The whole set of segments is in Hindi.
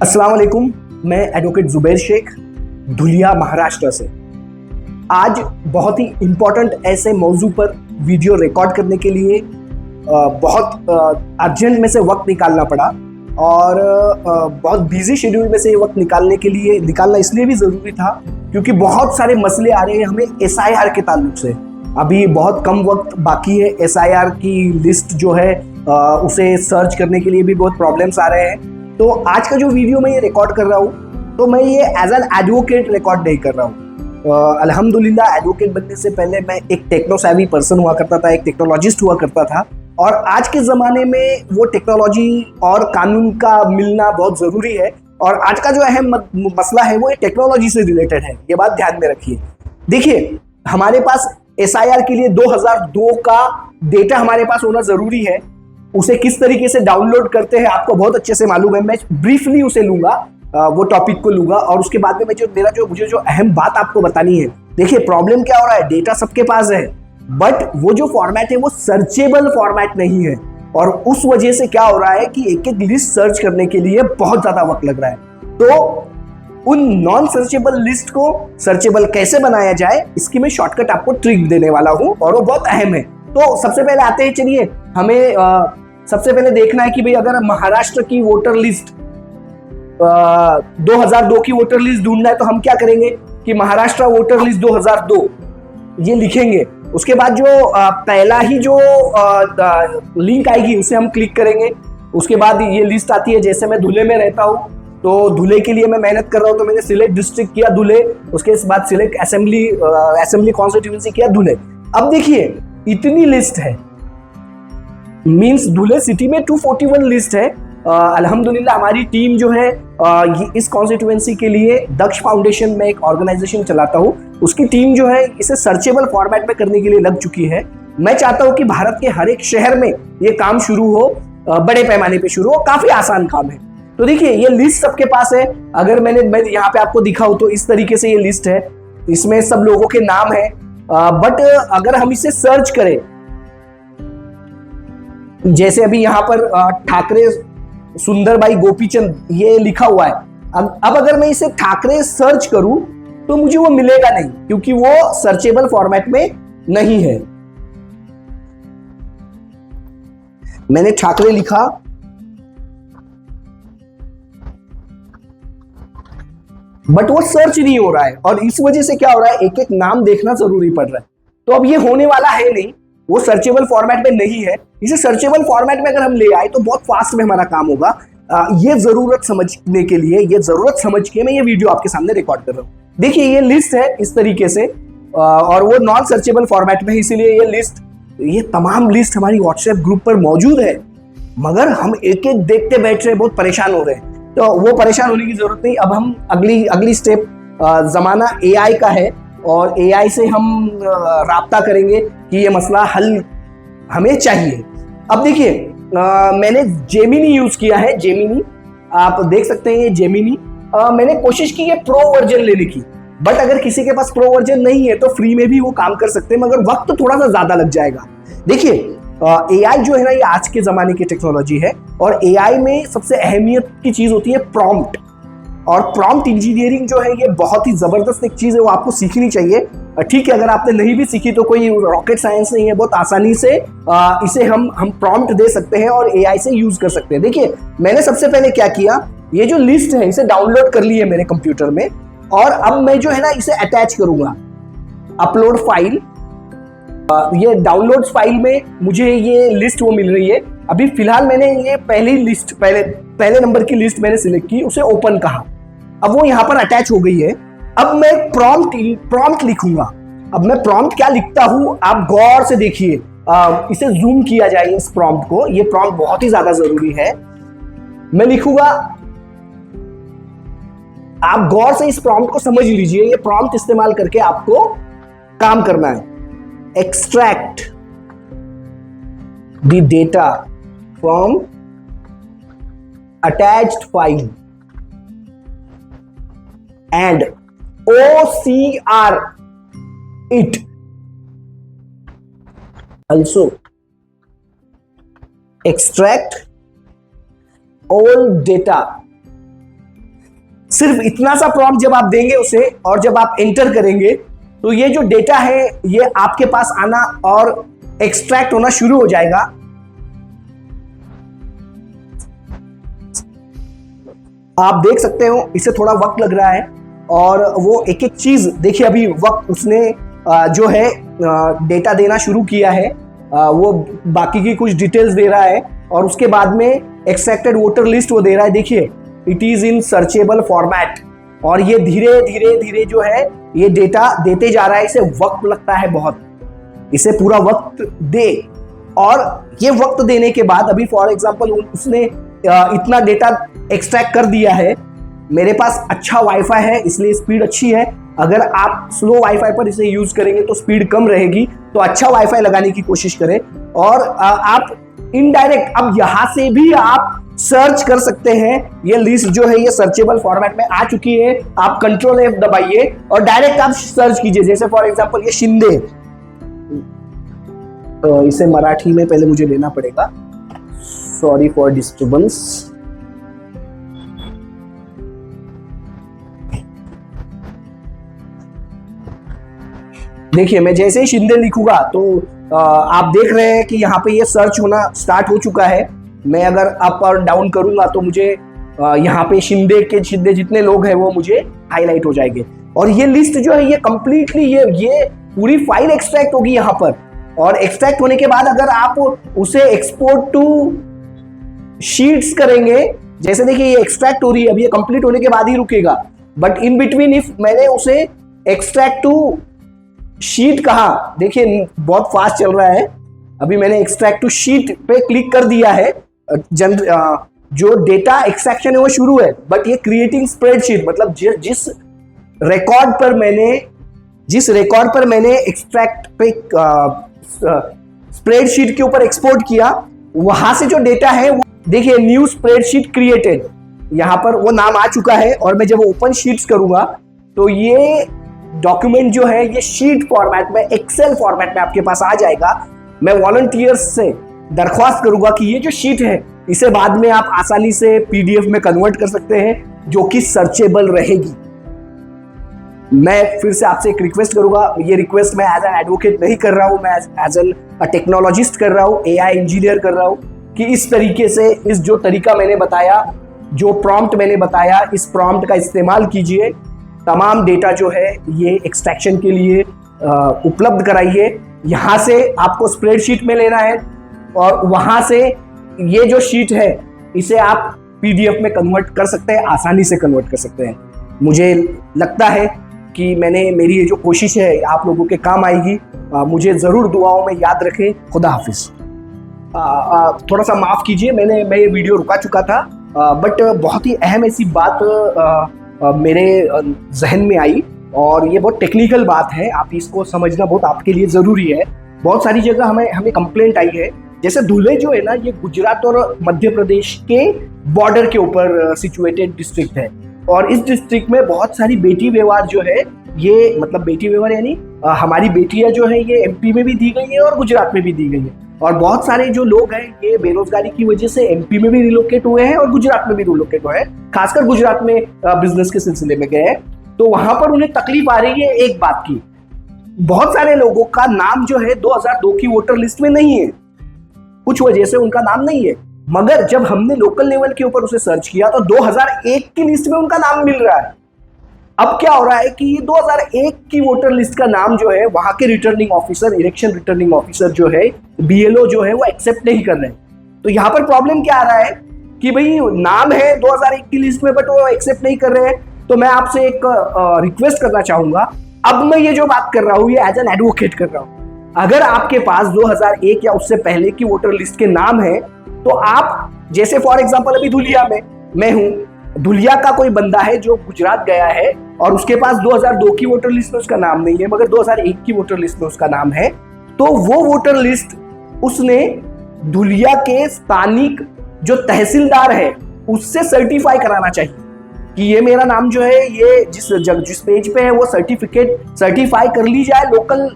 अस्सलाम वालेकुम। मैं एडवोकेट जुबैर शेख धुलिया महाराष्ट्र से आज बहुत ही इम्पोर्टेंट ऐसे मौजू पर वीडियो रिकॉर्ड करने के लिए बहुत अर्जेंट में से वक्त निकालना पड़ा और बहुत बिजी शेड्यूल में से ये वक्त निकालना इसलिए भी ज़रूरी था क्योंकि बहुत सारे मसले आ रहे हैं हमें एसआईआर के ताल्लुक से। अभी बहुत कम वक्त बाकी है, एसआईआर की लिस्ट जो है उसे सर्च करने के लिए भी बहुत प्रॉब्लम्स आ रहे हैं। तो आज का जो वीडियो मैं ये रिकॉर्ड कर रहा हूँ तो मैं ये एज एन एडवोकेट रिकॉर्ड नहीं कर रहा हूँ। अल्हम्दुलिल्लाह एडवोकेट बनने से पहले मैं एक टेक्नो सैवी पर्सन हुआ करता था, एक टेक्नोलॉजिस्ट हुआ करता था और आज के ज़माने में वो टेक्नोलॉजी और कानून का मिलना बहुत ज़रूरी है। और आज का जो अहम मसला है वो टेक्नोलॉजी से रिलेटेड है, ये बात ध्यान में रखिए। देखिए, हमारे पास एसआईआर के लिए 2002 का डेटा हमारे पास होना ज़रूरी है। उसे किस तरीके से डाउनलोड करते हैं आपको बहुत अच्छे से मालूम है। मैं ब्रीफली उसे लूंगा, वो टॉपिक को लूंगा और उसके बाद में मुझे जो अहम बात आपको बतानी है। देखिए, प्रॉब्लम क्या हो रहा है, डेटा सबके पास है बट वो जो फॉर्मेट है वो सर्चेबल फॉर्मेट नहीं है और उस वजह से क्या हो रहा है कि एक एक लिस्ट सर्च करने के लिए बहुत ज्यादा वक्त लग रहा है। तो उन नॉन सर्चेबल लिस्ट को सर्चेबल कैसे बनाया जाए इसकी मैं शॉर्टकट आपको ट्रिक देने वाला हूं और वो बहुत अहम है। तो सबसे पहले आते हैं, चलिए हमें सबसे पहले देखना है कि भाई अगर महाराष्ट्र की वोटर लिस्ट 2002 की वोटर लिस्ट ढूंढना है तो हम क्या करेंगे कि महाराष्ट्र वोटर लिस्ट 2002 ये लिखेंगे। उसके बाद जो पहला ही जो लिंक आएगी उसे हम क्लिक करेंगे। उसके बाद ये लिस्ट आती है। जैसे मैं धुले में रहता हूँ तो धुले के लिए मैं मेहनत कर रहा हूँ तो मैंने सिलेक्ट डिस्ट्रिक्ट किया धुले, उसके बाद सिलेक्ट असेंबली कॉन्स्टिट्यूएंसी किया धुले। अब देखिए इतनी लिस्ट है, मींस धुले सिटी में 241 लिस्ट है। अल्हम्दुलिल्लाह हमारी टीम जो है इस कॉन्स्टिट्यूएंसी के लिए दक्ष फाउंडेशन में एक ऑर्गेनाइजेशन चलाता हूँ, उसकी टीम जो है इसे सर्चेबल फॉर्मेट में करने के लिए लग चुकी है। मैं चाहता हूँ कि भारत के हर एक शहर में ये काम शुरू हो, बड़े पैमाने पे शुरू हो, काफी आसान काम है। तो देखिए ये लिस्ट सबके पास है। अगर मैं यहाँ पे आपको दिखाऊं तो इस तरीके से ये लिस्ट है, इसमें सब लोगों के नाम है। बट अगर हम इसे सर्च करें, जैसे अभी यहाँ पर ठाकरे सुंदरबाई गोपीचंद ये लिखा हुआ है। अब अगर मैं इसे ठाकरे सर्च करूं तो मुझे वो मिलेगा नहीं क्योंकि वो सर्चेबल फॉर्मेट में नहीं है। मैंने ठाकरे लिखा, बट वो सर्च नहीं हो रहा है और इस वजह से क्या हो रहा है, एक एक नाम देखना जरूरी पड़ रहा है। तो अब ये होने वाला है नहीं, वो सर्चेबल फॉर्मेट में नहीं है। इसे सर्चेबल फॉर्मेट में अगर हम ले आए तो बहुत फास्ट में हमारा काम होगा। ये जरूरत समझने के लिए, ये जरूरत समझ के मैं ये वीडियो आपके सामने रिकॉर्ड कर रहा हूँ। देखिए ये लिस्ट है इस तरीके से और वो नॉन सर्चेबल फॉर्मेट में है, इसीलिए ये तमाम लिस्ट हमारी व्हाट्सएप ग्रुप पर मौजूद है। मगर हम एक एक देखते बैठ रहे, बहुत परेशान हो रहे हैं। तो वो परेशान होने की जरूरत नहीं। अब हम अगली स्टेप, जमाना एआई का है और एआई से हम राब्ता करेंगे कि ये मसला हल हमें चाहिए। अब देखिए मैंने जेमिनी यूज किया है। जेमिनी आप देख सकते हैं, ये जेमिनी मैंने कोशिश की है प्रो वर्जन लेने की, बट अगर किसी के पास प्रो वर्जन नहीं है तो फ्री में भी वो काम कर सकते हैं, मगर वक्त थोड़ा सा ज्यादा लग जाएगा। देखिए एआई जो है ना, ये आज के जमाने की टेक्नोलॉजी है और एआई में सबसे अहमियत की चीज होती है प्रॉम्प्ट। और प्रॉम्प्ट इंजीनियरिंग जो है ये बहुत ही जबरदस्त एक चीज है, वो आपको सीखनी चाहिए। ठीक है, अगर आपने नहीं भी सीखी तो कोई रॉकेट साइंस नहीं है, बहुत आसानी से इसे हम प्रॉम्प्ट दे सकते हैं और एआई से यूज कर सकते हैं। देखिए मैंने सबसे पहले क्या किया, ये जो लिस्ट है इसे डाउनलोड कर ली है मेरे कंप्यूटर में और अब मैं जो है ना इसे अटैच करूंगा अपलोड फाइल। ये डाउनलोड फाइल में मुझे ये लिस्ट वो मिल रही है। अभी फिलहाल मैंने ये पहली लिस्ट, पहले नंबर की लिस्ट मैंने सिलेक्ट की, उसे ओपन कहा, अब वो यहाँ पर अटैच हो गई है। अब मैं प्रॉम्प्ट लिखूंगा। अब मैं प्रॉम्प्ट क्या लिखता हूं आप गौर से देखिए, इसे जूम किया जाए इस प्रॉम्प्ट को, ये प्रॉम्प्ट बहुत ही ज्यादा जरूरी है। मैं लिखूंगा, आप गौर से इस प्रॉम्प्ट को समझ लीजिए। ये प्रॉम्प्ट इस्तेमाल करके आपको काम करना है। Extract the data from attached file and OCR it. Also extract all data सिर्फ इतना सा प्रॉम्प्ट जब आप देंगे उसे और जब आप एंटर करेंगे तो ये जो डेटा है ये आपके पास आना और एक्सट्रैक्ट होना शुरू हो जाएगा। आप देख सकते हो इसे थोड़ा वक्त लग रहा है और वो एक एक चीज देखिए, अभी वक्त उसने जो है डेटा देना शुरू किया है, वो बाकी की कुछ डिटेल्स दे रहा है और उसके बाद में एक्सट्रैक्टेड वोटर लिस्ट वो दे रहा है। देखिए it is in searchable format और ये धीरे धीरे धीरे जो है ये डेटा देते जा रहा है। इसे वक्त लगता है बहुत, इसे पूरा वक्त दे और ये वक्त देने के बाद अभी फॉर एग्जांपल उसने इतना डेटा एक्सट्रैक्ट कर दिया है। मेरे पास अच्छा वाईफाई है इसलिए स्पीड अच्छी है, अगर आप स्लो वाईफाई पर इसे यूज करेंगे तो स्पीड कम रहेगी, तो अच्छा वाईफाई लगाने की कोशिश करें। और आप इनडायरेक्ट अब यहां से भी आप सर्च कर सकते हैं। ये लिस्ट जो है ये सर्चेबल फॉर्मेट में आ चुकी है, आप कंट्रोल F दबाइए और डायरेक्ट आप सर्च कीजिए। जैसे फॉर एग्जांपल ये शिंदे, इसे मराठी में पहले मुझे लेना पड़ेगा, सॉरी फॉर डिस्टर्बेंस। देखिए मैं जैसे ही शिंदे लिखूंगा तो आप देख रहे हैं कि यहाँ पे ये सर्च होना स्टार्ट हो चुका है। मैं अगर अप और डाउन करूंगा तो मुझे यहाँ पे शिंदे जितने लोग हैं वो मुझे हाईलाइट हो जाएंगे और ये लिस्ट जो है ये कंप्लीटली ये पूरी फाइल एक्सट्रैक्ट होगी यहाँ पर। और एक्सट्रैक्ट होने के बाद अगर आप उसे एक्सपोर्ट टू शीट्स करेंगे, जैसे देखिए ये एक्सट्रैक्ट हो रही है, अभी ये कंप्लीट होने के बाद ही रुकेगा, बट इन बिटवीन इफ मैंने उसे एक्सट्रैक्ट टू शीट कहा, देखिए बहुत फास्ट चल रहा है, अभी मैंने एक्सट्रैक्ट टू शीट पे क्लिक कर दिया है, जो डेटा एक्सट्रैक्शन है वो शुरू है, बट ये क्रिएटिंग स्प्रेडशीट मतलब जिस रिकॉर्ड पर मैंने एक्सट्रैक्ट पे स्प्रेडशीट के ऊपर एक्सपोर्ट किया, वहां से जो डेटा है वो देखिए न्यू स्प्रेडशीट क्रिएटेड, यहां पर वो नाम आ चुका है। और मैं जब ओपन शीट्स करूंगा तो ये डॉक्यूमेंट जो है ये शीट फॉर्मेट में, एक्सेल फॉर्मेट में आपके पास आ जाएगा। मैं वॉलंटियर्स से दरख्वास्त करूंगा कि ये जो शीट है इसे बाद में आप आसानी से पीडीएफ में कन्वर्ट कर सकते हैं जो कि सर्चेबल रहेगी। मैं फिर से आपसे एक रिक्वेस्ट करूंगा, ये रिक्वेस्ट मैं एज एन एडवोकेट नहीं कर रहा हूं, मैं एज एन टेक्नोलॉजिस्ट कर रहा हूं, एआई इंजीनियर कर रहा हूं, कि इस तरीके से इस जो तरीका मैंने बताया, जो प्रॉम्प्ट मैंने बताया, इस प्रॉम्प्ट का इस्तेमाल कीजिए। तमाम डेटा जो है ये एक्सट्रैक्शन के लिए उपलब्ध कराइए। यहाँ से आपको स्प्रेडशीट में लेना है और वहाँ से ये जो शीट है इसे आप पीडीएफ में कन्वर्ट कर सकते हैं, आसानी से कन्वर्ट कर सकते हैं। मुझे लगता है कि मेरी ये जो कोशिश है आप लोगों के काम आएगी। मुझे ज़रूर दुआओं में याद रखें। खुदा हाफिज़। थोड़ा सा माफ़ कीजिए, मैं ये वीडियो रुका चुका था, बट बहुत ही अहम ऐसी बात मेरे जहन में आई और ये बहुत टेक्निकल बात है, आप इसको समझना बहुत आपके लिए ज़रूरी है। बहुत सारी जगह हमें कंप्लेंट आई है, जैसे धुले जो है ना ये गुजरात और मध्य प्रदेश के बॉर्डर के ऊपर सिचुएटेड डिस्ट्रिक्ट है और इस डिस्ट्रिक्ट में बहुत सारी बेटी व्यवहार जो है ये, मतलब बेटी व्यवहार यानी हमारी बेटियां जो है ये एमपी में भी दी गई है और गुजरात में भी दी गई है और बहुत सारे जो लोग हैं ये बेरोजगारी की वजह से एमपी में भी रिलोकेट हुए हैं और गुजरात में भी रिलोकेट हुए हैं, खासकर गुजरात में बिजनेस के सिलसिले में गए हैं। तो वहां पर उन्हें तकलीफ आ रही है एक बात की, बहुत सारे लोगों का नाम जो है 2002 की वोटर लिस्ट में नहीं है, कुछ वजह से उनका नाम नहीं है, मगर जब हमने लोकल लेवल के ऊपर उसे सर्च किया तो 2001 की लिस्ट में उनका नाम मिल रहा है। अब क्या हो रहा है कि 2001 की वोटर लिस्ट का नाम जो है वहां के returning officer, election returning officer जो है, बीएलओ जो है वो एक्सेप्ट नहीं कर रहे। तो यहाँ पर प्रॉब्लम क्या आ रहा है कि भाई नाम है 2001 की लिस्ट में बट वो एक्सेप्ट नहीं कर रहे हैं। तो मैं आपसे एक रिक्वेस्ट करना चाहूंगा, अब मैं ये जो बात कर रहा हूँ ये एज एन एडवोकेट कर रहा हूँ। अगर आपके पास 2001 या उससे पहले की वोटर लिस्ट के नाम है तो आप, जैसे फॉर एग्जाम्पल अभी धुलिया में मैं हूँ, धुलिया का कोई बंदा है जो गुजरात गया है और उसके पास 2002 की वोटर लिस्ट में उसका नाम नहीं है मगर 2001 की वोटर लिस्ट में उसका नाम है, तो वो वोटर लिस्ट उसने धुलिया के स्थानिक जो तहसीलदार है उससे सर्टिफाई कराना चाहिए कि ये मेरा नाम जो है ये जिस पेज पे है वो सर्टिफाई कर ली जाए लोकल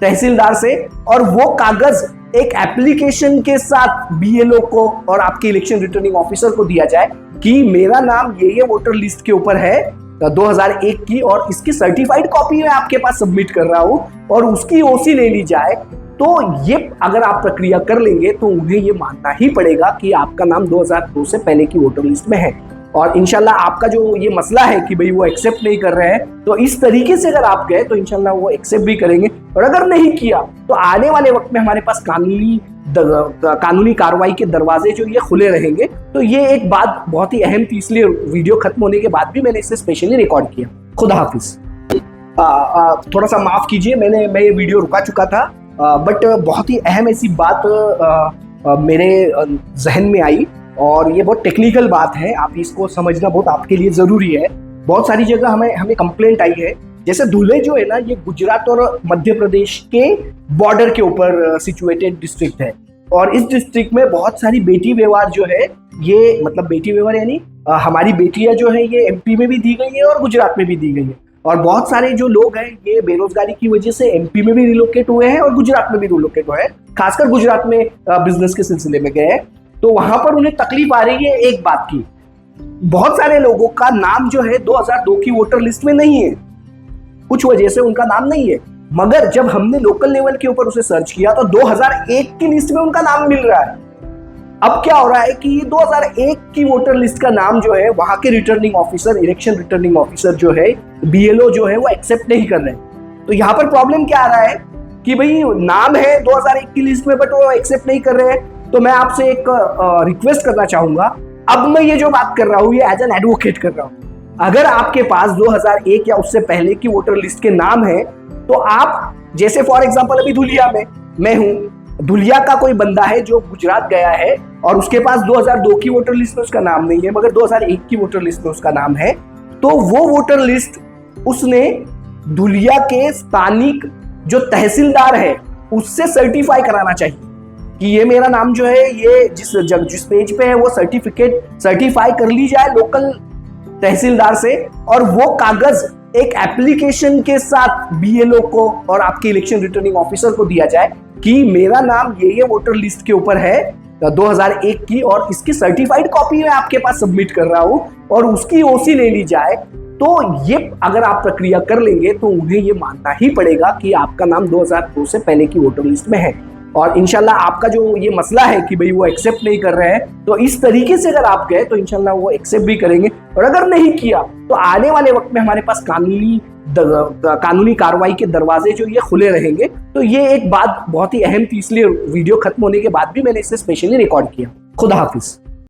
तहसीलदार से, और वो कागज एक एप्लीकेशन के साथ बीएलओ को और आपके इलेक्शन रिटर्निंग ऑफिसर को दिया जाए कि मेरा नाम ये वोटर लिस्ट के ऊपर है 2001 की, और इसकी सर्टिफाइड कॉपी मैं आपके पास सबमिट कर रहा हूं और उसकी ओसी ले ली जाए, तो ये अगर आप प्रक्रिया कर लेंगे तो उन्हें ये मानना ही पड़ेगा कि आपका नाम 2002 से पहले की वोटर लिस्ट में है। और इंशाल्लाह आपका जो ये मसला है कि भाई वो एक्सेप्ट नहीं कर रहे हैं, तो इस तरीके से अगर आप गए तो इंशाल्लाह वो एक्सेप्ट भी करेंगे। और अगर नहीं किया तो आने वाले वक्त में हमारे पास कानूनी कार्रवाई के दरवाजे जो ये खुले रहेंगे। तो ये एक बात बहुत ही अहम थी, इसलिए वीडियो खत्म होने के बाद भी मैंने इसे स्पेशली रिकॉर्ड किया। खुदा हाफिज। थोड़ा सा माफ कीजिए, मैं ये वीडियो रुका चुका था, बट बहुत ही अहम ऐसी बात मेरे जहन में आई और ये बहुत टेक्निकल बात है, आप इसको समझना बहुत आपके लिए ज़रूरी है। बहुत सारी जगह हमें कंप्लेंट आई है, जैसे धुले जो है ना, ये गुजरात और मध्य प्रदेश के बॉर्डर के ऊपर सिचुएटेड डिस्ट्रिक्ट है, और इस डिस्ट्रिक्ट में बहुत सारी बेटी व्यवहार जो है, ये मतलब बेटी व्यवहार यानी हमारी बेटियां जो है ये एमपी में भी दी गई है और गुजरात में भी दी गई है। और बहुत सारे जो लोग हैं ये बेरोजगारी की वजह से एमपी में भी रिलोकेट हुए हैं और गुजरात में भी रिलोकेट हुए हैं, खासकर गुजरात में बिजनेस के सिलसिले में गए हैं। तो वहां पर उन्हें तकलीफ आ रही है एक बात की, बहुत सारे लोगों का नाम जो है 2002 की वोटर लिस्ट में नहीं है, कुछ वजह से उनका नाम नहीं है, मगर जब हमने लोकल लेवल के ऊपर उसे सर्च किया तो 2001 की लिस्ट में उनका नाम मिल रहा है। अब क्या हो रहा है कि 2001 की वोटर लिस्ट का नाम जो है वहां के returning officer, election returning officer जो है, बीएलओ जो है, वो एक्सेप्ट नहीं कर रहे। तो यहाँ पर प्रॉब्लम क्या आ रहा है कि भाई नाम है 2001 की लिस्ट में बट वो एक्सेप्ट नहीं कर रहे हैं। तो मैं आपसे एक रिक्वेस्ट करना चाहूंगा, अब मैं ये जो बात कर रहा हूँ ये एज एन एडवोकेट कर रहा हूँ। अगर आपके पास 2001 या उससे पहले की वोटर लिस्ट के नाम है तो आप, जैसे फॉर एग्जांपल अभी धुलिया में मैं हूँ, धुलिया का कोई बंदा है जो गुजरात गया है और उसके पास 2002 की वोटर लिस्ट में उसका नाम नहीं है मगर 2001 की वोटर लिस्ट में उसका नाम है, तो वो वोटर लिस्ट उसने धुलिया के स्थानिक जो तहसीलदार है उससे सर्टिफाई कराना चाहिए कि ये मेरा नाम जो है ये जिस पेज पे है वो सर्टिफाई कर ली जाए लोकल तहसीलदार से, और वो कागज एक एप्लीकेशन के साथ बीएलओ को और आपके इलेक्शन रिटर्निंग ऑफिसर को दिया जाए कि मेरा नाम ये वोटर लिस्ट के ऊपर है 2001 की और इसकी सर्टिफाइड कॉपी मैं आपके पास सबमिट कर रहा हूं और उसकी ओसी ले ली जाए। तो ये अगर आप प्रक्रिया कर लेंगे तो उन्हें ये मानना ही पड़ेगा कि आपका नाम 2002 से पहले की वोटर लिस्ट में है। और इंशाल्लाह आपका जो ये मसला है कि भाई वो एक्सेप्ट नहीं कर रहे हैं, तो इस तरीके से अगर आप गए तो इंशाल्लाह वो एक्सेप्ट भी करेंगे। और अगर नहीं किया तो आने वाले वक्त में हमारे पास कानूनी कार्रवाई के दरवाजे जो ये खुले रहेंगे। तो ये एक बात बहुत ही अहम थी, इसलिए वीडियो खत्म होने के बाद भी मैंने इसे स्पेशली रिकॉर्ड किया। खुदा हाफिज।